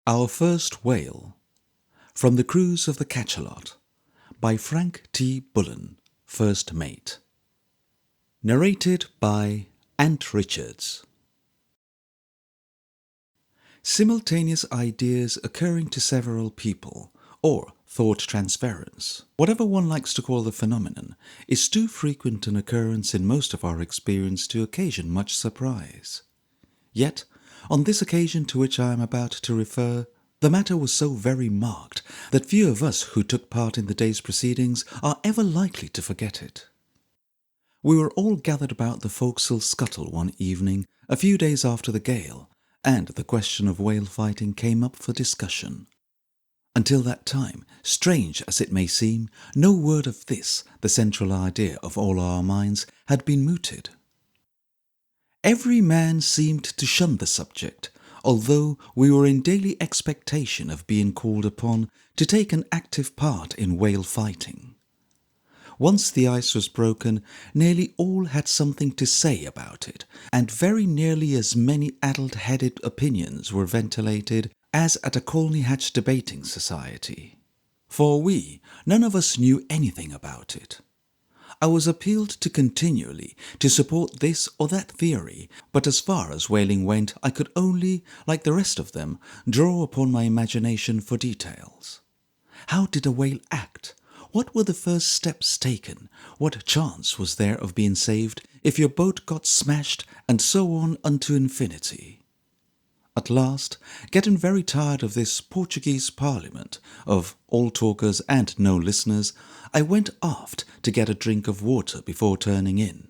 Our First Whale, from the Cruise of the Cachalot, by Frank T. Bullen, First Mate. Narrated by Ant Richards. Simultaneous ideas occurring to several people, or thought transference, whatever one likes to call the phenomenon, is too frequent an occurrence in most of our experience to occasion much surprise. Yet, on this occasion to which I am about to refer, the matter was so very marked that few of us who took part in the day's proceedings are ever likely to forget it. We were all gathered about the forecastle scuttle one evening, a few days after the gale, and the question of whale fighting came up for discussion. Until that time, strange as it may seem, no word of this, the central idea of all our minds, had been mooted. Every man seemed to shun the subject, although we were in daily expectation of being called upon to take an active part in whale fighting. Once the ice was broken, nearly all had something to say about it, and very nearly as many addle-headed opinions were ventilated as at a Colney Hatch debating society. For we, none of us knew anything about it. I was appealed to continually to support this or that theory, but as far as whaling went, I could only, like the rest of them, draw upon my imagination for details. How did a whale act? What were the first steps taken? What chance was there of being saved if your boat got smashed, and so on unto infinity? At last, getting very tired of this Portuguese parliament, of all talkers and no listeners, I went aft to get a drink of water before turning in.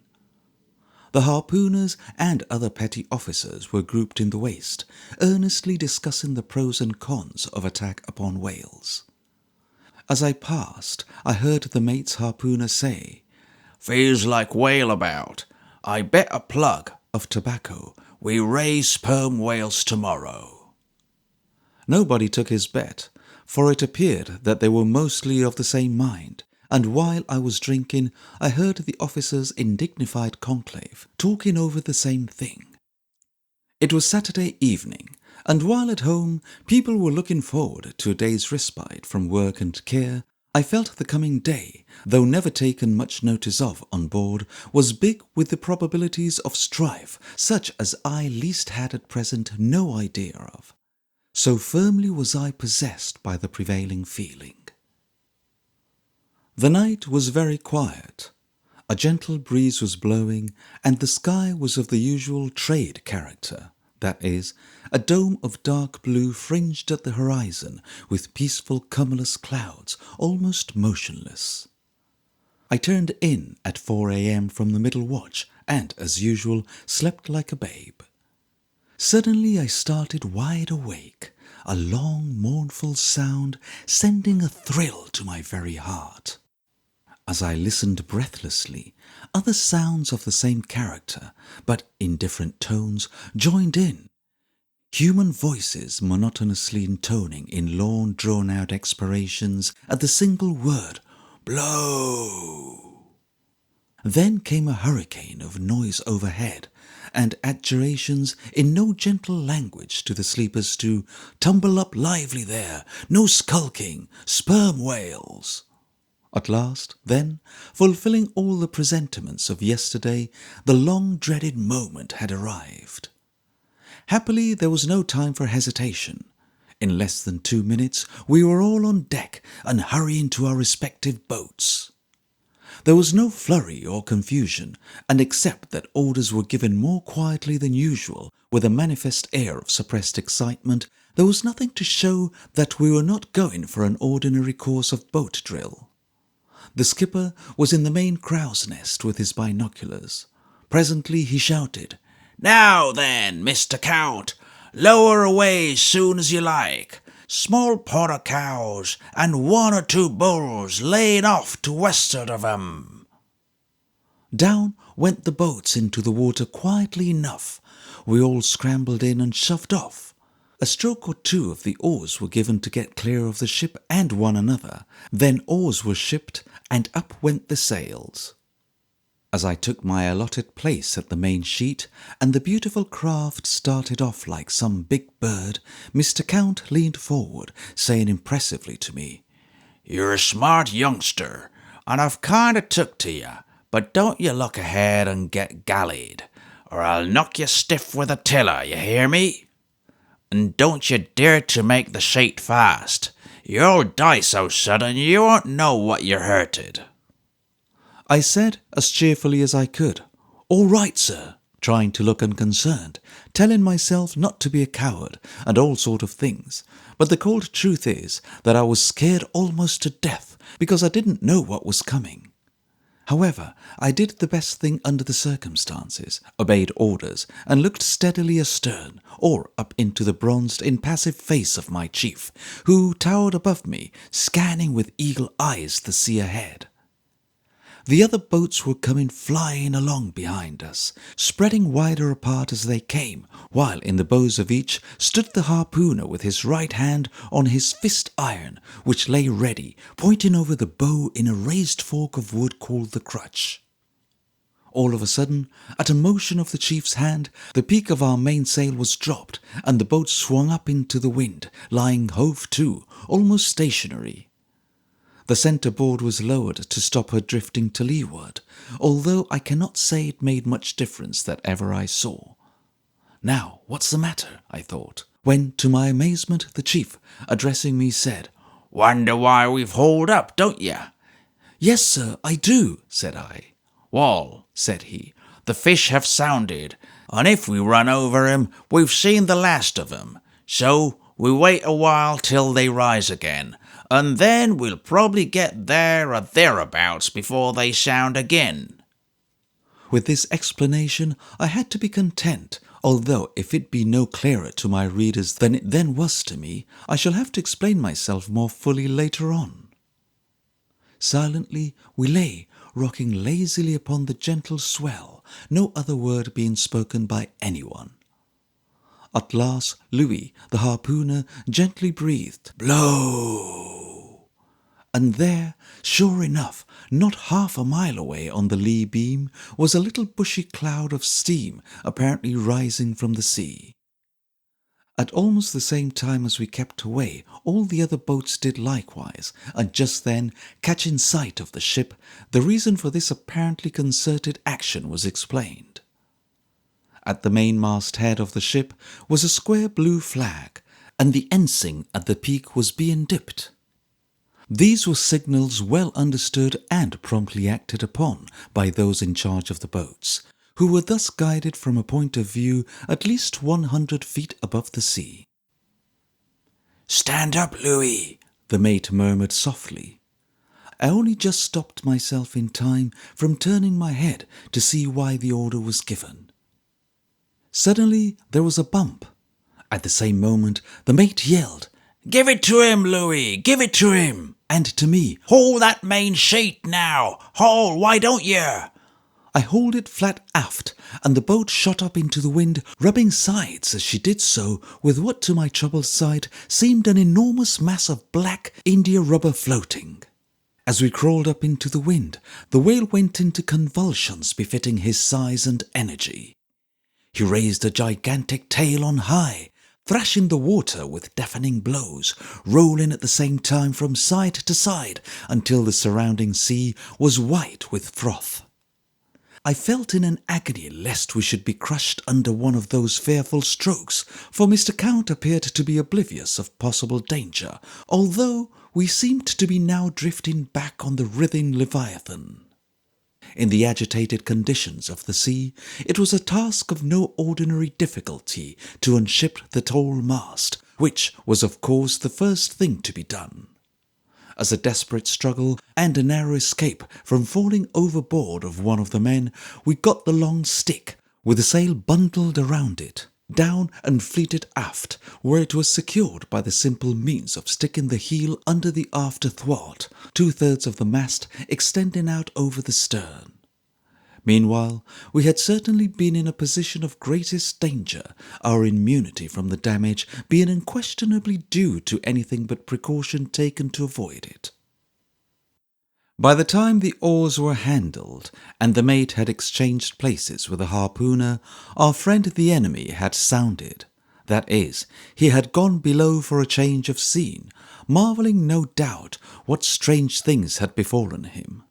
The harpooners and other petty officers were grouped in the waist, earnestly discussing the pros and cons of attack upon whales. As I passed, I heard the mate's harpooner say, "Feels like whale about. I bet a plug of tobacco we raise sperm whales tomorrow." Nobody took his bet, for it appeared that they were mostly of the same mind, and while I was drinking, I heard the officers in dignified conclave talking over the same thing. It was Saturday evening, and while at home people were looking forward to a day's respite from work and care, I felt the coming day, though never taken much notice of on board, was big with the probabilities of strife such as I least had at present no idea of. So firmly was I possessed by the prevailing feeling. The night was very quiet. A gentle breeze was blowing, and the sky was of the usual trade character, that is, a dome of dark blue fringed at the horizon with peaceful cumulus clouds almost motionless. I turned in at 4 a.m. from the middle watch and, as usual, slept like a babe. Suddenly I started wide awake, a long mournful sound sending a thrill to my very heart. As I listened breathlessly, other sounds of the same character, but in different tones, joined in. Human voices monotonously intoning in long drawn-out expirations at the single word, "blow." Then came a hurricane of noise overhead, and adjurations in no gentle language to the sleepers to "tumble up lively there, no skulking, sperm whales." At last, then, fulfilling all the presentiments of yesterday, the long-dreaded moment had arrived. Happily there was no time for hesitation. In less than 2 minutes we were all on deck and hurrying to our respective boats. There was no flurry or confusion, and except that orders were given more quietly than usual, with a manifest air of suppressed excitement, there was nothing to show that we were not going for an ordinary course of boat drill. The skipper was in the main crow's nest with his binoculars. Presently he shouted, "Now then, Mr. Count, lower away soon as you like. Small pot of cows and 1 or 2 bulls laying off to westward of 'em." Down went the boats into the water quietly enough. We all scrambled in and shoved off. A stroke or 2 of the oars were given to get clear of the ship and one another. Then oars were shipped, and up went the sails. as I took my allotted place at the main sheet and the beautiful craft started off like some big bird, Mr. Count leaned forward, saying impressively to me, "You're a smart youngster, and I've kind of took to you, but don't you look ahead and get gallied, or I'll knock you stiff with a tiller, you hear me? And don't you dare to make the sheet fast. You'll die so sudden you won't know what you're hurted." I said as cheerfully as I could, "All right, sir," trying to look unconcerned, telling myself not to be a coward and all sort of things. But the cold truth is that I was scared almost to death because I didn't know what was coming. However, I did the best thing under the circumstances, obeyed orders, and looked steadily astern, or up into the bronzed, impassive face of my chief, who towered above me, scanning with eagle eyes the sea ahead. The other boats were coming flying along behind us, spreading wider apart as they came, while in the bows of each stood the harpooner with his right hand on his fist iron, which lay ready, pointing over the bow in a raised fork of wood called the crutch. All of a sudden, at a motion of the chief's hand, the peak of our mainsail was dropped, and the boat swung up into the wind, lying hove to, almost stationary. The centre-board was lowered to stop her drifting to leeward, although I cannot say it made much difference that ever I saw. Now, what's the matter, I thought, when, to my amazement, the chief, addressing me, said, "Wonder why we've hauled up, don't you?" "Yes, sir, I do," said I. "Wall," said he, "the fish have sounded, and if we run over 'em, we've seen the last of 'em. So we wait a while till they rise again, and then we'll probably get there or thereabouts before they sound again." With this explanation I had to be content, although if it be no clearer to my readers than it then was to me, I shall have to explain myself more fully later on. Silently we lay, rocking lazily upon the gentle swell, no other word being spoken by anyone. At last Louis, the harpooner, gently breathed, "Blow!" And there, sure enough, not half a mile away on the lee beam, was a little bushy cloud of steam apparently rising from the sea. At almost the same time as we kept away, all the other boats did likewise, and just then, catching sight of the ship, the reason for this apparently concerted action was explained. At the mainmast head of the ship was a square blue flag, and the ensign at the peak was being dipped. These were signals well understood and promptly acted upon by those in charge of the boats, who were thus guided from a point of view at least 100 feet above the sea. "Stand up, Louis," the mate murmured softly. I only just stopped myself in time from turning my head to see why the order was given. Suddenly there was a bump. At the same moment the mate yelled, "Give it to him, Louis, give it to him!" and to me, "Haul that main sheet now! Haul, why don't you?" I hauled it flat aft, and the boat shot up into the wind, rubbing sides as she did so with what to my troubled sight seemed an enormous mass of black India rubber floating. As we crawled up into the wind, the whale went into convulsions befitting his size and energy. He raised a gigantic tail on high, thrashing the water with deafening blows, rolling at the same time from side to side until the surrounding sea was white with froth. I felt in an agony lest we should be crushed under one of those fearful strokes, for Mr. Count appeared to be oblivious of possible danger, although we seemed to be now drifting back on the writhing Leviathan. In the agitated conditions of the sea, it was a task of no ordinary difficulty to unship the tall mast, which was of course the first thing to be done. As a desperate struggle and a narrow escape from falling overboard of one of the men, we got the long stick, with the sail bundled around it, down and fleeted aft, where it was secured by the simple means of sticking the heel under the after thwart, 2/3 of the mast extending out over the stern. Meanwhile, we had certainly been in a position of greatest danger, our immunity from the damage being unquestionably due to anything but precaution taken to avoid it. By the time the oars were handled and the mate had exchanged places with the harpooner, our friend the enemy had sounded. That is, he had gone below for a change of scene, marvelling no doubt what strange things had befallen him.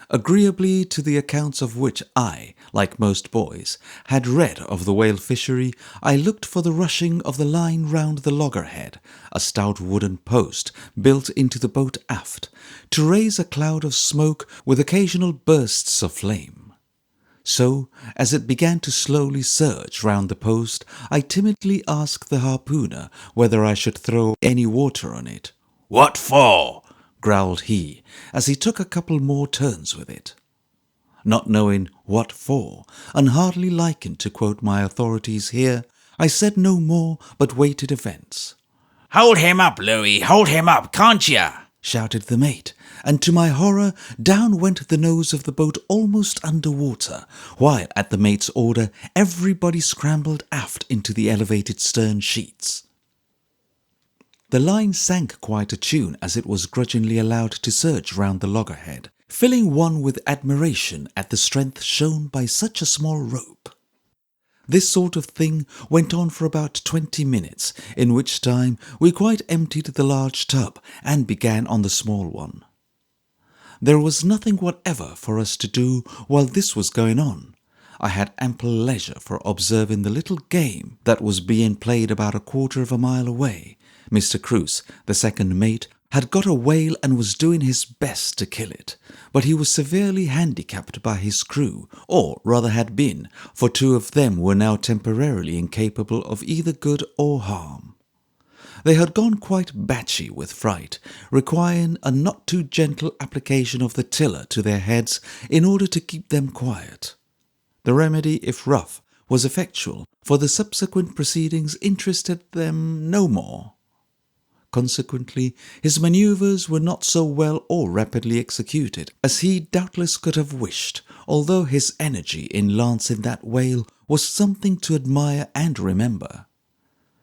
Agreeably to the accounts of which I, like most boys, had read of the whale fishery, I looked for the rushing of the line round the loggerhead, a stout wooden post built into the boat aft, to raise a cloud of smoke with occasional bursts of flame. So, as it began to slowly surge round the post, I timidly asked the harpooner whether I should throw any water on it. "What for?" growled he, as he took a couple more turns with it. Not knowing what for, and hardly liking to quote my authorities here, I said no more but waited events. "Hold him up, Louis, hold him up, can't ya?" shouted the mate, and to my horror down went the nose of the boat almost under water, while at the mate's order everybody scrambled aft into the elevated stern sheets. The line sank quite a tune as it was grudgingly allowed to surge round the loggerhead, filling one with admiration at the strength shown by such a small rope. This sort of thing went on for about 20 minutes, in which time we quite emptied the large tub and began on the small one. There was nothing whatever for us to do while this was going on. I had ample leisure for observing the little game that was being played about a quarter of a mile away. Mr. Cruce, the second mate, had got a whale and was doing his best to kill it, but he was severely handicapped by his crew, or rather had been, for 2 of them were now temporarily incapable of either good or harm. They had gone quite batchy with fright, requiring a not too gentle application of the tiller to their heads in order to keep them quiet. The remedy, if rough, was effectual, for the subsequent proceedings interested them no more. Consequently, his manoeuvres were not so well or rapidly executed as he doubtless could have wished, although his energy in lancing that whale was something to admire and remember.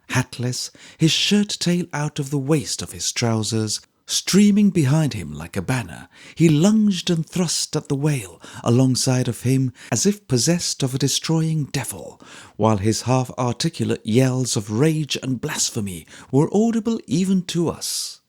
Hatless, his shirt-tail out of the waist of his trousers, streaming behind him like a banner, he lunged and thrust at the whale alongside of him as if possessed of a destroying devil, while his half-articulate yells of rage and blasphemy were audible even to us.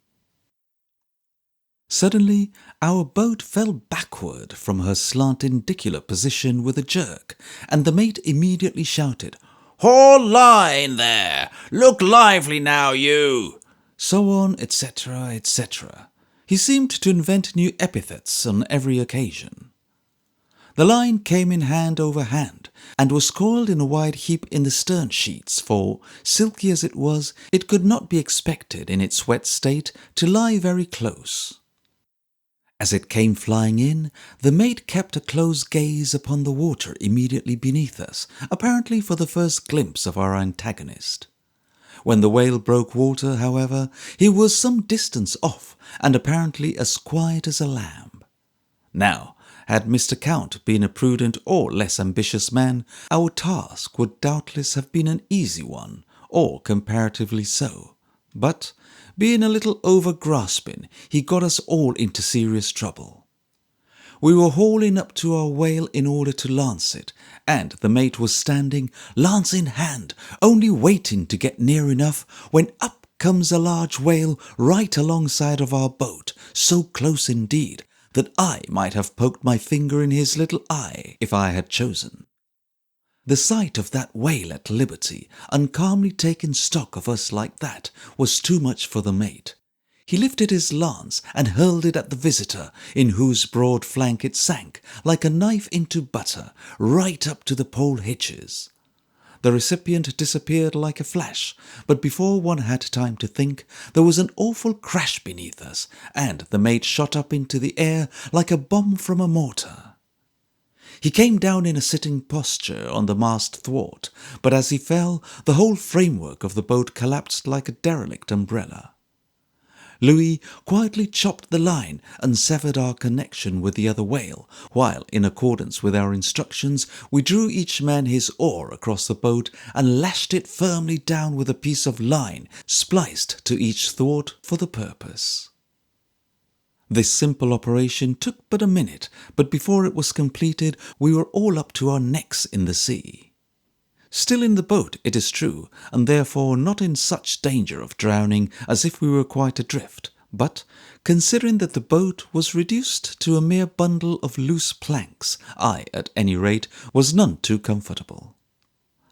Suddenly, our boat fell backward from her slantindicular position with a jerk, and the mate immediately shouted, "Haul line there! Look lively now, you!" so on, etc., etc. He seemed to invent new epithets on every occasion. The line came in hand over hand, and was coiled in a wide heap in the stern sheets, for, silky as it was, it could not be expected in its wet state to lie very close. As it came flying in, the mate kept a close gaze upon the water immediately beneath us, apparently for the first glimpse of our antagonist. When the whale broke water, however, he was some distance off, and apparently as quiet as a lamb. Now, had Mr. Count been a prudent or less ambitious man, our task would doubtless have been an easy one, or comparatively so. But, being a little over-grasping, he got us all into serious trouble. We were hauling up to our whale in order to lance it, and the mate was standing, lance in hand, only waiting to get near enough, when up comes a large whale right alongside of our boat, so close indeed that I might have poked my finger in his little eye if I had chosen. The sight of that whale at liberty, and calmly taking stock of us like that, was too much for the mate. He lifted his lance and hurled it at the visitor, in whose broad flank it sank, like a knife into butter, right up to the pole hitches. The recipient disappeared like a flash, but before one had time to think, there was an awful crash beneath us, and the mate shot up into the air like a bomb from a mortar. He came down in a sitting posture on the mast thwart, but as he fell, the whole framework of the boat collapsed like a derelict umbrella. Louis quietly chopped the line and severed our connection with the other whale, while, in accordance with our instructions, we drew each man his oar across the boat and lashed it firmly down with a piece of line spliced to each thwart for the purpose. This simple operation took but a minute, but before it was completed, we were all up to our necks in the sea. Still in the boat, it is true, and therefore not in such danger of drowning as if we were quite adrift, but, considering that the boat was reduced to a mere bundle of loose planks, I, at any rate, was none too comfortable.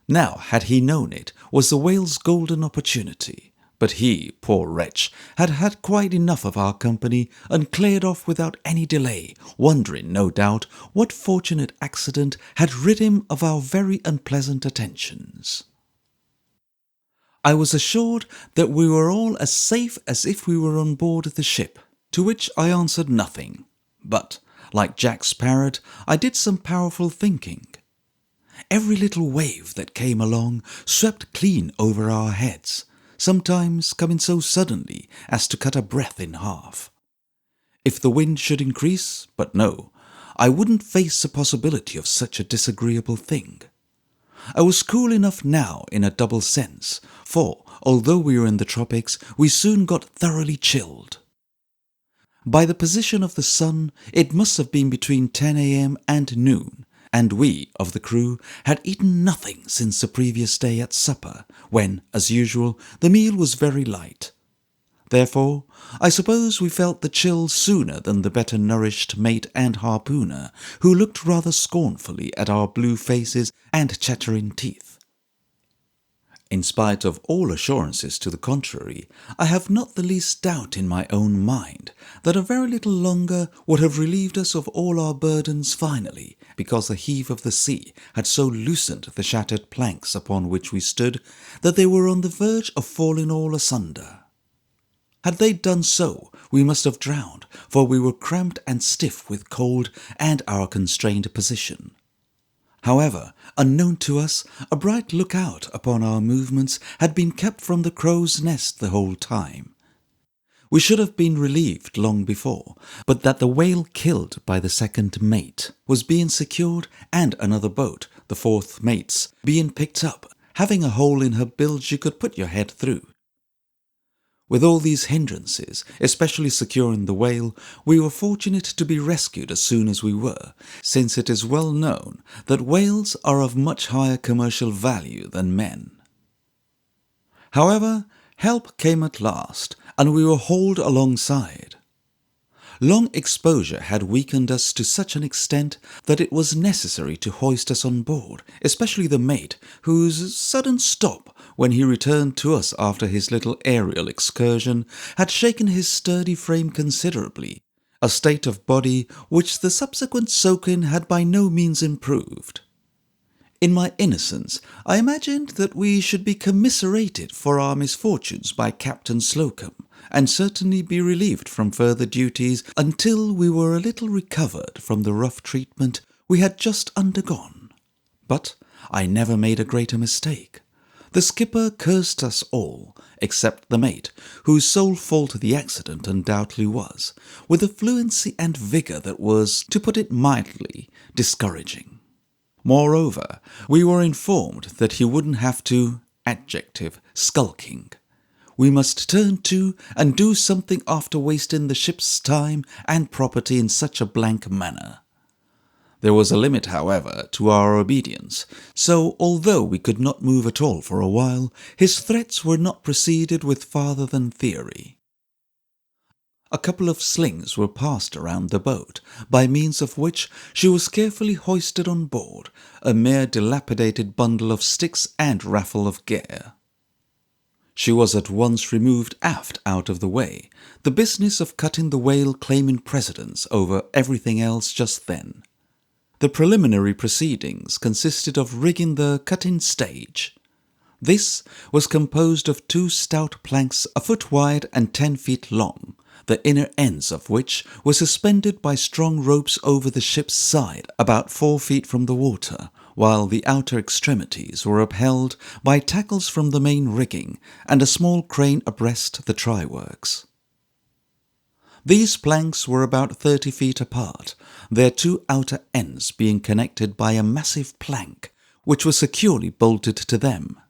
Now, had he known it, was the whale's golden opportunity. But he, poor wretch, had had quite enough of our company and cleared off without any delay, wondering, no doubt, what fortunate accident had rid him of our very unpleasant attentions. I was assured that we were all as safe as if we were on board the ship, to which I answered nothing. But, like Jack's parrot, I did some powerful thinking. Every little wave that came along swept clean over our heads, sometimes coming so suddenly as to cut a breath in half. If the wind should increase, but no, I wouldn't face the possibility of such a disagreeable thing. I was cool enough now in a double sense, for, although we were in the tropics, we soon got thoroughly chilled. By the position of the sun, it must have been between 10 a.m. and noon, and we, of the crew, had eaten nothing since the previous day at supper, when, as usual, the meal was very light. Therefore, I suppose we felt the chill sooner than the better nourished mate and harpooner, who looked rather scornfully at our blue faces and chattering teeth. In spite of all assurances to the contrary, I have not the least doubt in my own mind that a very little longer would have relieved us of all our burdens finally, because the heave of the sea had so loosened the shattered planks upon which we stood that they were on the verge of falling all asunder. Had they done so, we must have drowned, for we were cramped and stiff with cold and our constrained position. However, unknown to us, a bright lookout upon our movements had been kept from the crow's nest the whole time. We should have been relieved long before, but that the whale killed by the second mate was being secured and another boat, the fourth mate's, being picked up, having a hole in her bilge you could put your head through. With all these hindrances, especially securing the whale, we were fortunate to be rescued as soon as we were, since it is well known that whales are of much higher commercial value than men. However, help came at last, and we were hauled alongside. Long exposure had weakened us to such an extent that it was necessary to hoist us on board, especially the mate, whose sudden stop when he returned to us after his little aerial excursion had shaken his sturdy frame considerably, a state of body which the subsequent soak-in had by no means improved. In my innocence, I imagined that we should be commiserated for our misfortunes by Captain Slocum, and certainly be relieved from further duties until we were a little recovered from the rough treatment we had just undergone. But I never made a greater mistake. The skipper cursed us all, except the mate, whose sole fault the accident undoubtedly was, with a fluency and vigour that was, to put it mildly, discouraging. Moreover, we were informed that he wouldn't have to, skulking. We must turn to and do something after wasting the ship's time and property in such a blank manner. There was a limit, however, to our obedience, so although we could not move at all for a while, his threats were not proceeded with farther than theory. A couple of slings were passed around the boat, by means of which she was carefully hoisted on board, a mere dilapidated bundle of sticks and raffle of gear. She was at once removed aft out of the way, the business of cutting the whale claiming precedence over everything else just then. The preliminary proceedings consisted of rigging the cutting stage. This was composed of 2 stout planks a foot wide and 10 feet long, the inner ends of which were suspended by strong ropes over the ship's side about 4 feet from the water, while the outer extremities were upheld by tackles from the main rigging and a small crane abreast the try-works. These planks were about 30 feet apart, their 2 outer ends being connected by a massive plank, which was securely bolted to them.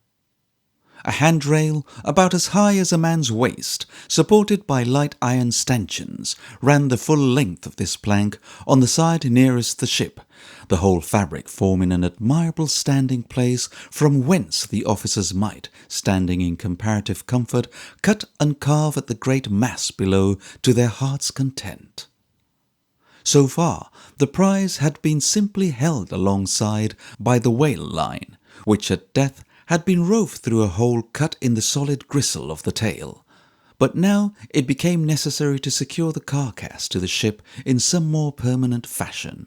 A handrail, about as high as a man's waist, supported by light iron stanchions, ran the full length of this plank on the side nearest the ship, the whole fabric forming an admirable standing place from whence the officers might, standing in comparative comfort, cut and carve at the great mass below to their heart's content. So far, the prize had been simply held alongside by the whale line, which at death had been rove through a hole cut in the solid gristle of the tail, but now it became necessary to secure the carcass to the ship in some more permanent fashion.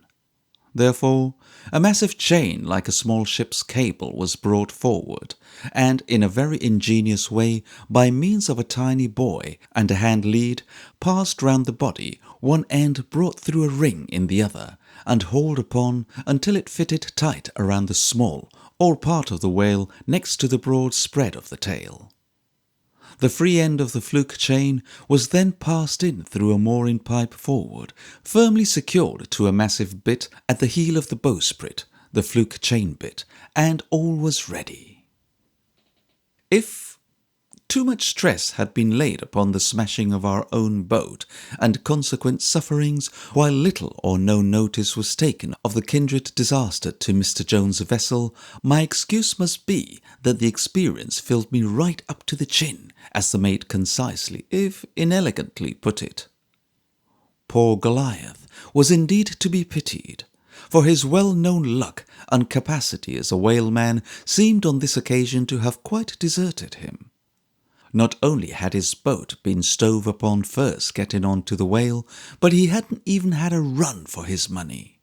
Therefore, a massive chain like a small ship's cable was brought forward, and in a very ingenious way, by means of a tiny buoy and a hand lead, passed round the body, one end brought through a ring in the other, and hauled upon until it fitted tight around the small, or part of the whale next to the broad spread of the tail. The free end of the fluke chain was then passed in through a mooring pipe forward, firmly secured to a massive bit at the heel of the bowsprit, the fluke chain bit, and all was ready. If too much stress had been laid upon the smashing of our own boat and consequent sufferings, while little or no notice was taken of the kindred disaster to Mr. Jones's vessel, my excuse must be that the experience filled me right up to the chin, as the mate concisely, if inelegantly, put it. Poor Goliath was indeed to be pitied, for his well-known luck and capacity as a whaleman seemed on this occasion to have quite deserted him. Not only had his boat been stove upon first getting on to the whale, but he hadn't even had a run for his money.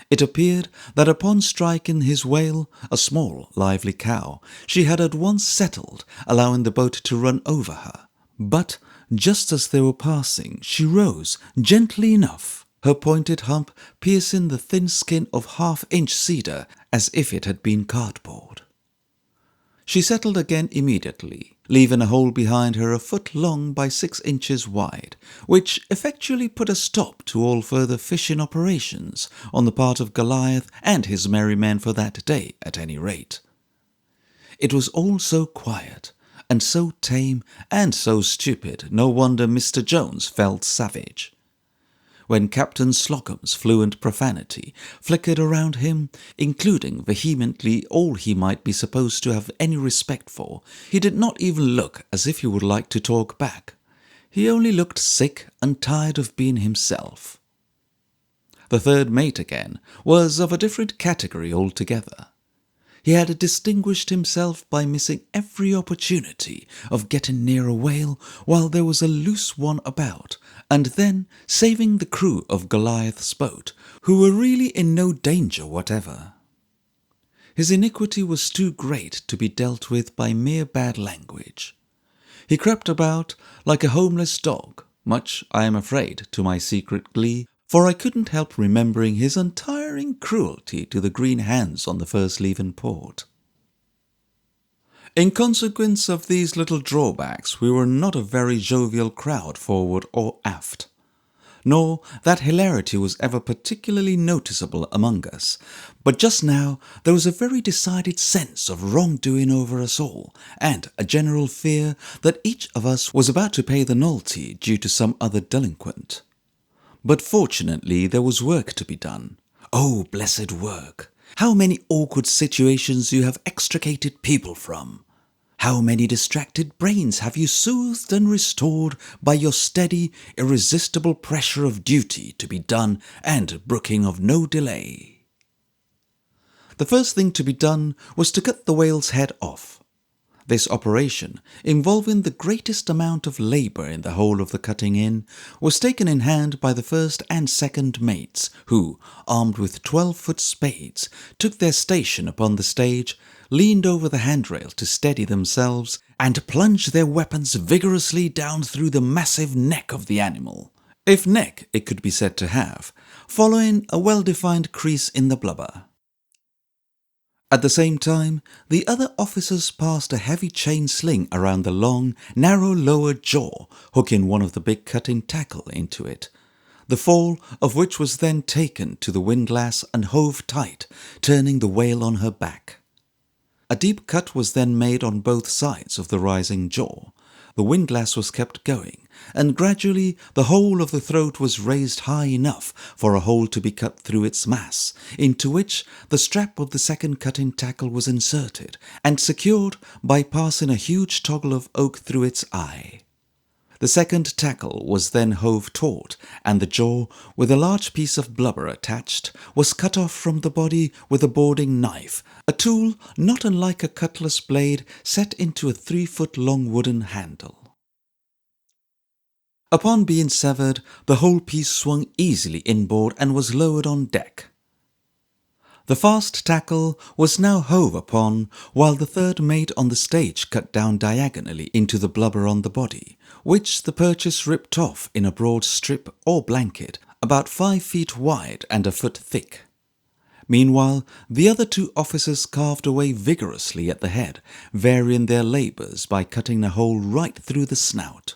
It appeared that upon striking his whale, a small, lively cow, she had at once settled, allowing the boat to run over her. But just as they were passing, she rose gently enough, her pointed hump piercing the thin skin of half-inch cedar as if it had been cardboard. She settled again immediately, leaving a hole behind her a foot long by 6 inches wide, which effectually put a stop to all further fishing operations on the part of Goliath and his merry men for that day, at any rate. It was all so quiet, and so tame, and so stupid, no wonder Mr. Jones felt savage. When Captain Sloggum's fluent profanity flickered around him, including vehemently all he might be supposed to have any respect for, he did not even look as if he would like to talk back. He only looked sick and tired of being himself. The third mate, again, was of a different category altogether. He had distinguished himself by missing every opportunity of getting near a whale while there was a loose one about, and then saving the crew of Goliath's boat, who were really in no danger whatever. His iniquity was too great to be dealt with by mere bad language. He crept about like a homeless dog, much, I am afraid, to my secret glee, for I couldn't help remembering his untiring cruelty to the green hands on the first leaving port. In consequence of these little drawbacks, we were not a very jovial crowd forward or aft, nor that hilarity was ever particularly noticeable among us, but just now there was a very decided sense of wrongdoing over us all, and a general fear that each of us was about to pay the nullity due to some other delinquent. But fortunately there was work to be done. Oh, blessed work! How many awkward situations you have extricated people from! How many distracted brains have you soothed and restored by your steady, irresistible pressure of duty to be done and brooking of no delay! The first thing to be done was to cut the whale's head off. This operation, involving the greatest amount of labour in the whole of the cutting in, was taken in hand by the first and second mates, who, armed with 12-foot spades, took their station upon the stage, leaned over the handrail to steady themselves, and plunged their weapons vigorously down through the massive neck of the animal, if neck it could be said to have, following a well-defined crease in the blubber. At the same time, the other officers passed a heavy chain sling around the long, narrow lower jaw, hooking one of the big cutting tackle into it, the fall of which was then taken to the windlass and hove tight, turning the whale on her back. A deep cut was then made on both sides of the rising jaw. The windlass was kept going, and gradually the whole of the throat was raised high enough for a hole to be cut through its mass, into which the strap of the second cut-in tackle was inserted and secured by passing a huge toggle of oak through its eye. The second tackle was then hove taut, and the jaw, with a large piece of blubber attached, was cut off from the body with a boarding knife, a tool not unlike a cutlass blade set into a 3-foot-long wooden handle. Upon being severed, the whole piece swung easily inboard and was lowered on deck. The fast tackle was now hove upon, while the third mate on the stage cut down diagonally into the blubber on the body, which the purchase ripped off in a broad strip or blanket, about 5 feet wide and a foot thick. Meanwhile, the other 2 officers carved away vigorously at the head, varying their labours by cutting a hole right through the snout.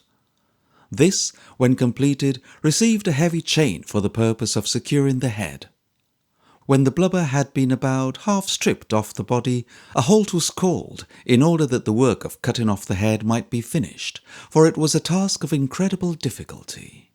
This, when completed, received a heavy chain for the purpose of securing the head. When the blubber had been about half stripped off the body, a halt was called in order that the work of cutting off the head might be finished, for it was a task of incredible difficulty.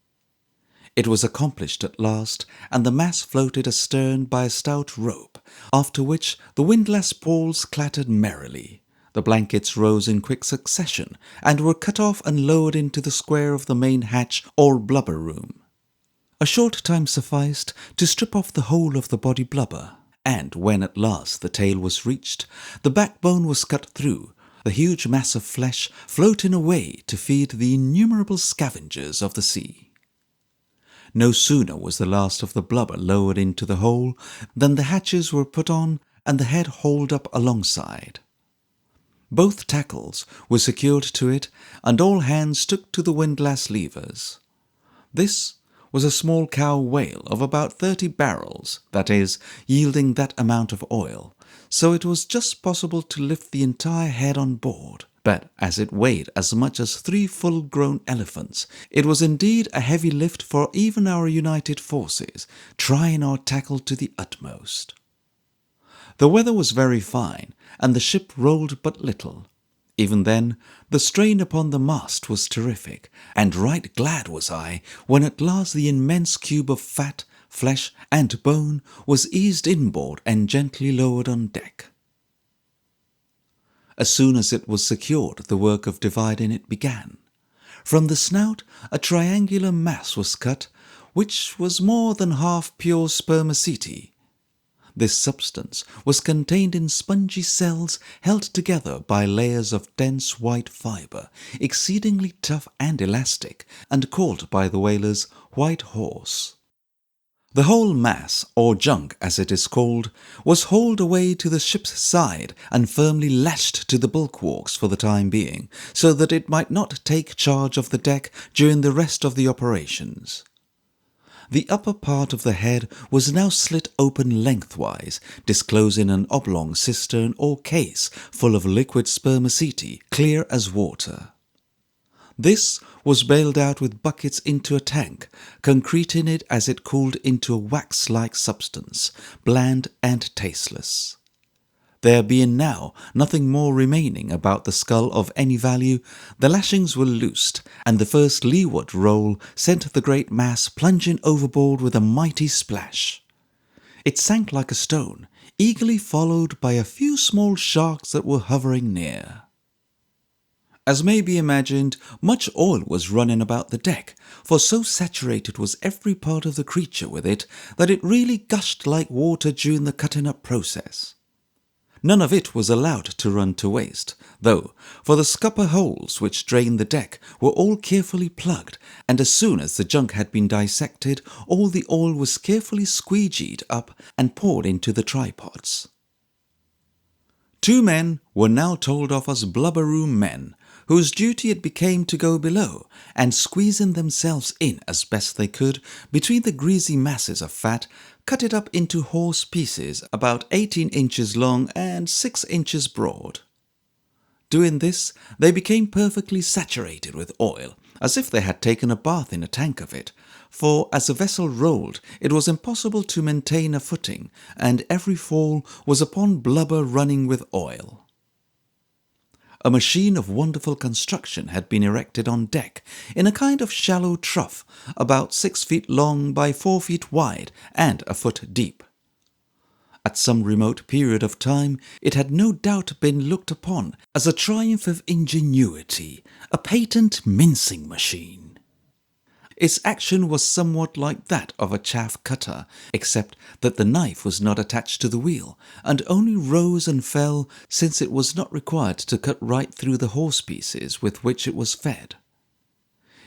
It was accomplished at last, and the mass floated astern by a stout rope, after which the windlass pawls clattered merrily. The blankets rose in quick succession, and were cut off and lowered into the square of the main hatch or blubber room. A short time sufficed to strip off the whole of the body blubber, and when at last the tail was reached, the backbone was cut through, the huge mass of flesh floating away to feed the innumerable scavengers of the sea. No sooner was the last of the blubber lowered into the hole than the hatches were put on and the head hauled up alongside. Both tackles were secured to it, and all hands took to the windlass levers. This was a small cow whale of about 30 barrels, that is, yielding that amount of oil, so it was just possible to lift the entire head on board. But as it weighed as much as 3 full-grown elephants, it was indeed a heavy lift for even our united forces, trying our tackle to the utmost. The weather was very fine, and the ship rolled but little. Even then, the strain upon the mast was terrific, and right glad was I when at last the immense cube of fat, flesh, and bone was eased inboard and gently lowered on deck. As soon as it was secured, the work of dividing it began. From the snout, a triangular mass was cut, which was more than half pure spermaceti. This substance was contained in spongy cells held together by layers of dense white fibre, exceedingly tough and elastic, and called by the whalers white horse. The whole mass, or junk as it is called, was hauled away to the ship's side and firmly lashed to the bulwarks for the time being, so that it might not take charge of the deck during the rest of the operations. The upper part of the head was now slit open lengthwise, disclosing an oblong cistern or case full of liquid spermaceti, clear as water. This was bailed out with buckets into a tank, concreting it as it cooled into a wax-like substance, bland and tasteless. There being now nothing more remaining about the skull of any value, the lashings were loosed, and the first leeward roll sent the great mass plunging overboard with a mighty splash. It sank like a stone, eagerly followed by a few small sharks that were hovering near. As may be imagined, much oil was running about the deck, for so saturated was every part of the creature with it that it really gushed like water during the cutting-up process. None of it was allowed to run to waste, though, for the scupper holes which drained the deck were all carefully plugged, and as soon as the junk had been dissected, all the oil was carefully squeegeed up and poured into the tripods. 2 men were now told off as blubber room men, whose duty it became to go below, and squeezing themselves in as best they could between the greasy masses of fat, cut it up into horse pieces about 18 inches long and 6 inches broad. Doing this, they became perfectly saturated with oil, as if they had taken a bath in a tank of it, for as the vessel rolled it was impossible to maintain a footing, and every fall was upon blubber running with oil. A machine of wonderful construction had been erected on deck in a kind of shallow trough, about 6 feet long by 4 feet wide and a foot deep. At some remote period of time, it had no doubt been looked upon as a triumph of ingenuity, a patent mincing machine. Its action was somewhat like that of a chaff cutter, except that the knife was not attached to the wheel, and only rose and fell since it was not required to cut right through the horse pieces with which it was fed.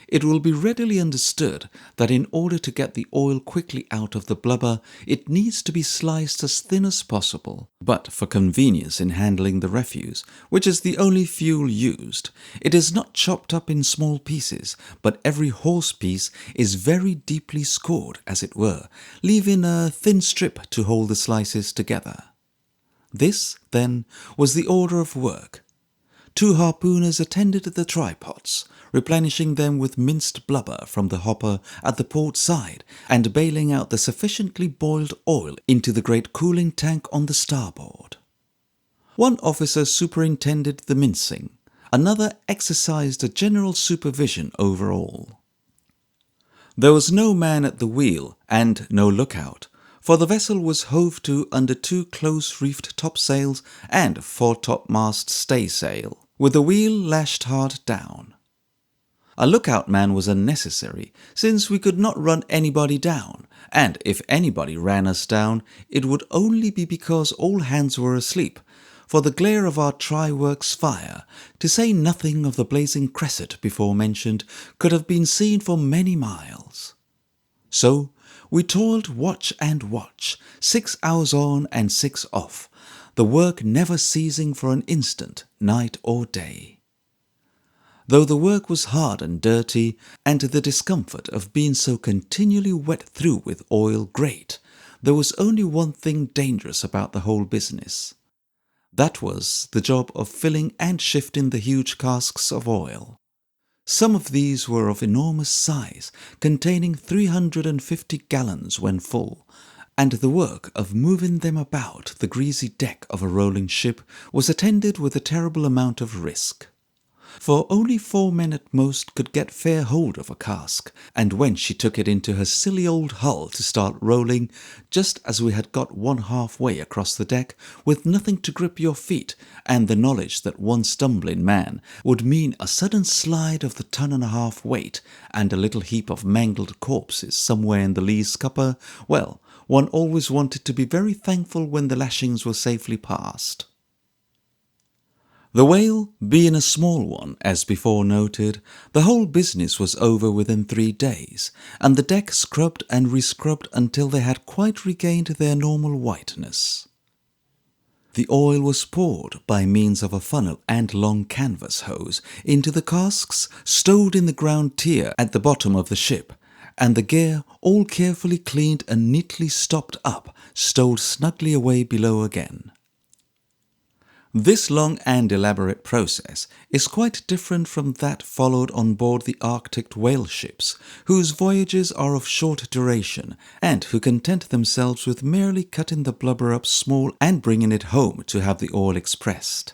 It will be readily understood that in order to get the oil quickly out of the blubber, it needs to be sliced as thin as possible. But for convenience in handling the refuse, which is the only fuel used, it is not chopped up in small pieces, but every horse piece is very deeply scored, as it were, leaving a thin strip to hold the slices together. This, then, was the order of work. 2 harpooners attended the trypots, replenishing them with minced blubber from the hopper at the port side and bailing out the sufficiently boiled oil into the great cooling tank on the starboard. 1 officer superintended the mincing, another exercised a general supervision over all. There was no man at the wheel and no lookout, for the vessel was hove to under 2 close-reefed topsails and fore-topmast staysail, with the wheel lashed hard down. A lookout man was unnecessary, since we could not run anybody down, and if anybody ran us down, it would only be because all hands were asleep, for the glare of our try-works fire, to say nothing of the blazing cresset before mentioned, could have been seen for many miles. So we toiled watch and watch, 6 hours on and 6 off, the work never ceasing for an instant, night or day. Though the work was hard and dirty, and the discomfort of being so continually wet through with oil great, there was only one thing dangerous about the whole business. That was the job of filling and shifting the huge casks of oil. Some of these were of enormous size, containing 350 gallons when full, and the work of moving them about the greasy deck of a rolling ship was attended with a terrible amount of risk. For only 4 men at most could get fair hold of a cask, and when she took it into her silly old hull to start rolling, just as we had got 1/2 way across the deck, with nothing to grip your feet, and the knowledge that one stumbling man would mean a sudden slide of the 1.5 ton weight, and a little heap of mangled corpses somewhere in the lee scupper, well, one always wanted to be very thankful when the lashings were safely past. The whale being a small one, as before noted, the whole business was over within 3 days, and the deck scrubbed and rescrubbed until they had quite regained their normal whiteness. The oil was poured by means of a funnel and long canvas hose into the casks stowed in the ground tier at the bottom of the ship, and the gear, all carefully cleaned and neatly stopped up, stowed snugly away below again. This long and elaborate process is quite different from that followed on board the Arctic whale ships, whose voyages are of short duration, and who content themselves with merely cutting the blubber up small and bringing it home to have the oil expressed.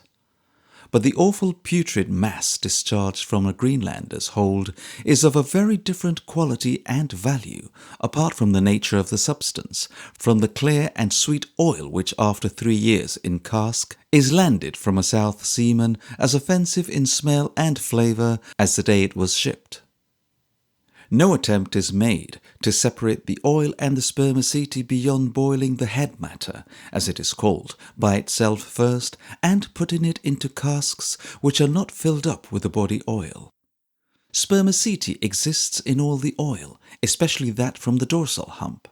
But the awful putrid mass discharged from a Greenlander's hold is of a very different quality and value, apart from the nature of the substance, from the clear and sweet oil which after 3 years in cask is landed from a South Seaman as offensive in smell and flavour as the day it was shipped. No attempt is made to separate the oil and the spermaceti beyond boiling the head matter, as it is called, by itself first, and putting it into casks which are not filled up with the body oil. Spermaceti exists in all the oil, especially that from the dorsal hump,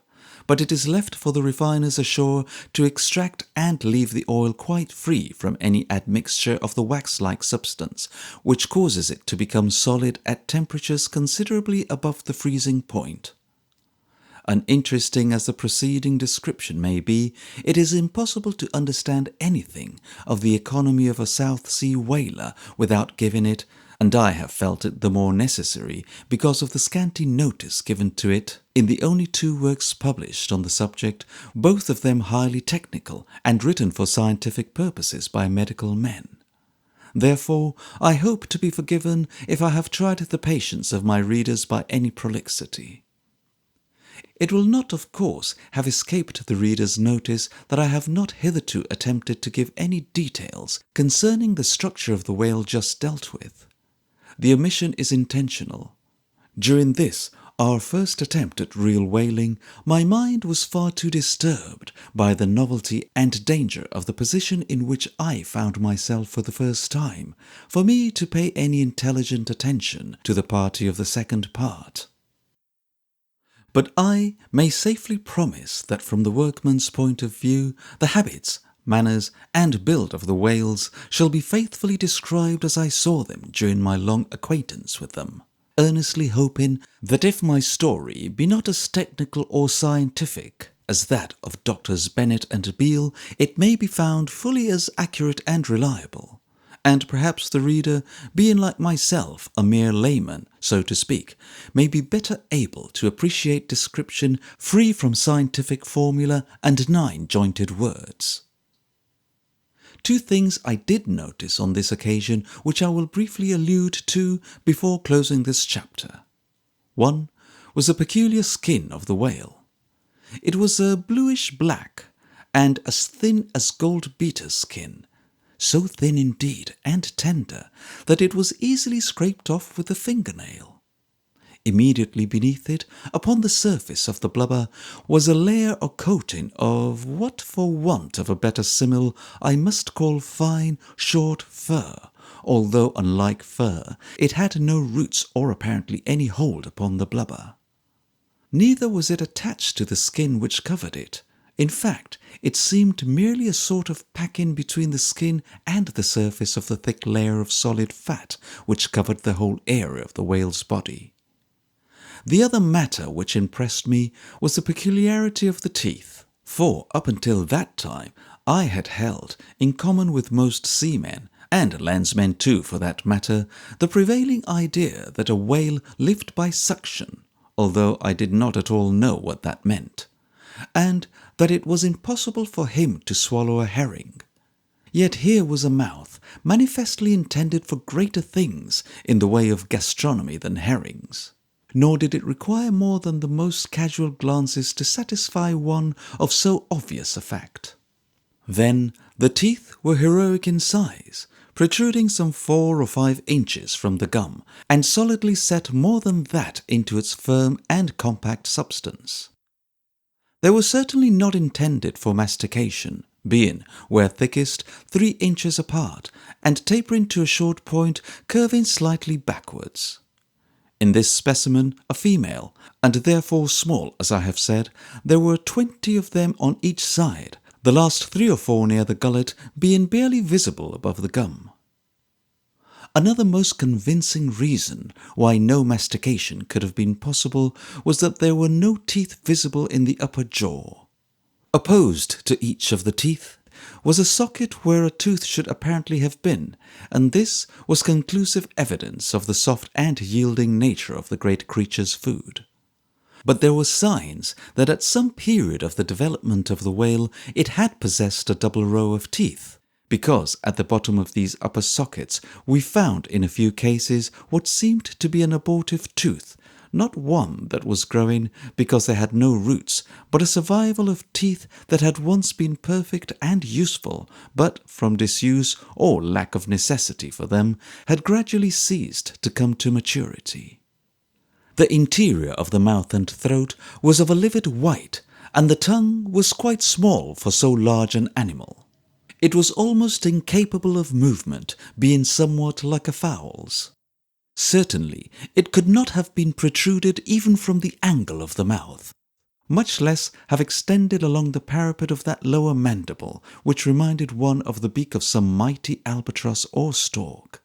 but it is left for the refiners ashore to extract and leave the oil quite free from any admixture of the wax-like substance, which causes it to become solid at temperatures considerably above the freezing point. Uninteresting as the preceding description may be, it is impossible to understand anything of the economy of a South Sea whaler without giving it, and I have felt it the more necessary because of the scanty notice given to it in the only 2 works published on the subject, both of them highly technical and written for scientific purposes by medical men. Therefore, I hope to be forgiven if I have tried the patience of my readers by any prolixity. It will not, of course, have escaped the reader's notice that I have not hitherto attempted to give any details concerning the structure of the whale just dealt with. The omission is intentional. During this, our first attempt at real whaling, my mind was far too disturbed by the novelty and danger of the position in which I found myself for the first time, for me to pay any intelligent attention to the party of the second part. But I may safely promise that from the workman's point of view, the habits, manners, and build of the whales shall be faithfully described as I saw them during my long acquaintance with them, earnestly hoping that if my story be not as technical or scientific as that of Doctors Bennet and Beale, it may be found fully as accurate and reliable, and perhaps the reader, being like myself a mere layman, so to speak, may be better able to appreciate description free from scientific formula and nine-jointed words. Two things I did notice on this occasion which I will briefly allude to before closing this chapter. One was the peculiar skin of the whale. It was a bluish-black and as thin as gold beater's skin, so thin indeed and tender that it was easily scraped off with a fingernail. Immediately beneath it, upon the surface of the blubber, was a layer or coating of what, for want of a better simile, I must call fine, short fur, although, unlike fur, it had no roots or apparently any hold upon the blubber. Neither was it attached to the skin which covered it. In fact, it seemed merely a sort of packing between the skin and the surface of the thick layer of solid fat which covered the whole area of the whale's body. The other matter which impressed me was the peculiarity of the teeth, for up until that time I had held, in common with most seamen, and landsmen too for that matter, the prevailing idea that a whale lived by suction, although I did not at all know what that meant, and that it was impossible for him to swallow a herring. Yet here was a mouth manifestly intended for greater things in the way of gastronomy than herrings, nor did it require more than the most casual glances to satisfy one of so obvious a fact. Then the teeth were heroic in size, protruding some 4 or 5 inches from the gum, and solidly set more than that into its firm and compact substance. They were certainly not intended for mastication, being, where thickest, 3 inches apart, and tapering to a short point, curving slightly backwards. In this specimen, a female, and therefore small, as I have said, there were 20 of them on each side, the last 3 or 4 near the gullet being barely visible above the gum. Another most convincing reason why no mastication could have been possible was that there were no teeth visible in the upper jaw. Opposed to each of the teeth was a socket where a tooth should apparently have been, and this was conclusive evidence of the soft and yielding nature of the great creature's food. But there were signs that at some period of the development of the whale it had possessed a double row of teeth, because at the bottom of these upper sockets we found in a few cases what seemed to be an abortive tooth, not one that was growing because they had no roots, but a survival of teeth that had once been perfect and useful, but from disuse or lack of necessity for them, had gradually ceased to come to maturity. The interior of the mouth and throat was of a livid white, and the tongue was quite small for so large an animal. It was almost incapable of movement, being somewhat like a fowl's. Certainly, it could not have been protruded even from the angle of the mouth, much less have extended along the parapet of that lower mandible, which reminded one of the beak of some mighty albatross or stork.